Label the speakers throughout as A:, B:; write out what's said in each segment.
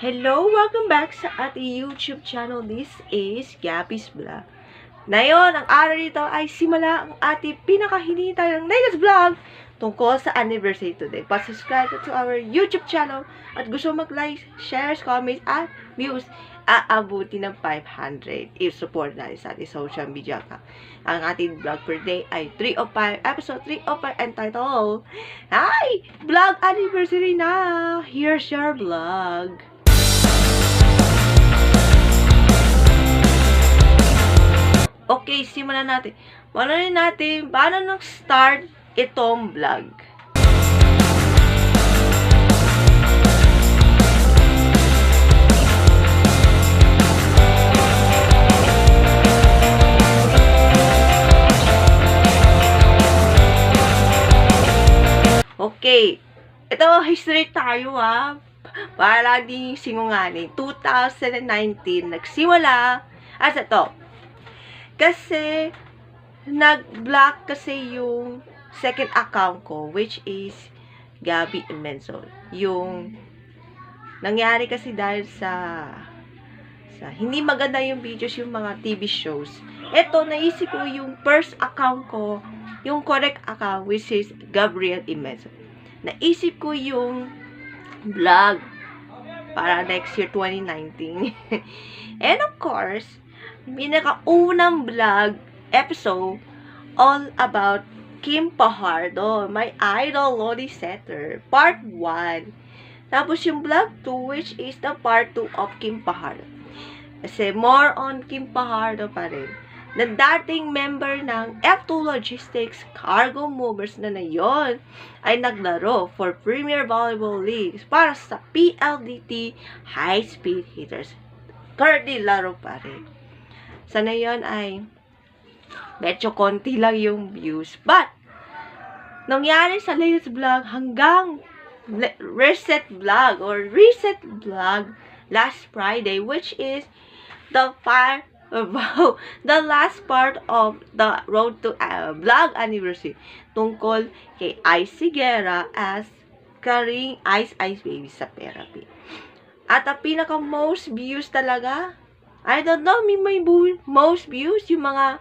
A: Hello! Welcome back sa ating YouTube channel. This is Gabby's Vlog. Ngayon, ang araw nito ay simula ang ating pinakahinihintay ng latest vlog tungkol sa anniversary today. Pa-subscribe to our YouTube channel at gusto mag-like, shares, comments, at views, aabuti ng 500 if support natin sa ating social media ka. Ang ating vlog per day ay 305, episode 305 entitled, Hi! Vlog anniversary na! Here's your vlog! Okay, simulan natin. Paano nag-start itong vlog? Okay. Ito, history tayo para di singungaling. 2019, nagsimula. As ito, kasi, nag-block kasi yung second account ko, which is Gabby Imensol. Yung, nangyari kasi dahil sa hindi maganda yung videos, yung mga TV shows. Ito, naisip ko yung first account ko, yung correct account, which is Gabriel Imensol. Naisip ko yung vlog para next year, 2019. And of course, pinakaunang vlog episode all about Kim Pajardo, my idol Lodi Setter, part 1. Tapos yung vlog 2, which is the part 2 of Kim Pajardo. Kasi more on Kim Pajardo pa rin. Na dating member ng F2 Logistics Cargo Movers na ngayon ay naglaro for Premier Volleyball Leagues para sa PLDT High Speed Hitters. Currently, laro pa rin. Sana yun ay medyo konti lang yung views. But, nangyari sa latest vlog hanggang reset vlog last Friday, which is the last part of the road to vlog anniversary tungkol kay Ice Higuera as Karing Ice Baby sa therapy. At ang pinaka most views talaga, I don't know, may most views yung mga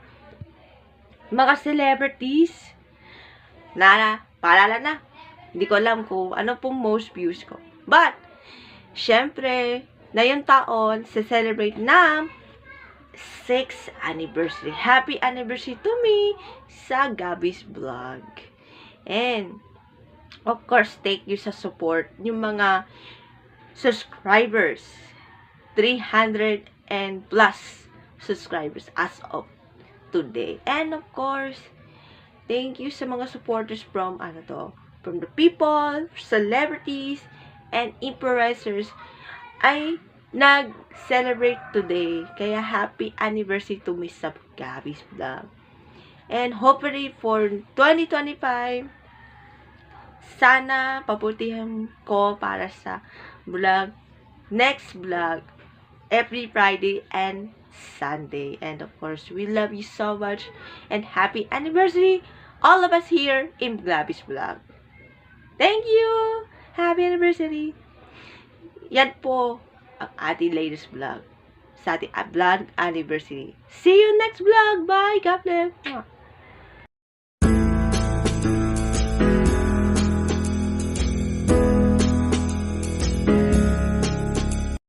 A: celebrities na paalala na. Hindi ko alam kung ano pong most views ko. But, syempre, na yung taon, celebrate ng 6th anniversary. Happy anniversary to me sa Gabby's Vlog. And, of course, thank you sa support yung mga subscribers. 300 and plus subscribers as of today. And of course, thank you sa mga supporters from the people, celebrities, and influencers ay nag-celebrate today. Kaya happy anniversary to Miss Gabby's Vlog. And hopefully for 2025, sana paputihan ko para sa vlog, next vlog, every Friday and Sunday. And of course, we love you so much. And happy anniversary, all of us here in Gabby's Vlog. Thank you! Happy anniversary! Yan po ang ating latest vlog sa ating vlog anniversary. See you next vlog! Bye! God bless!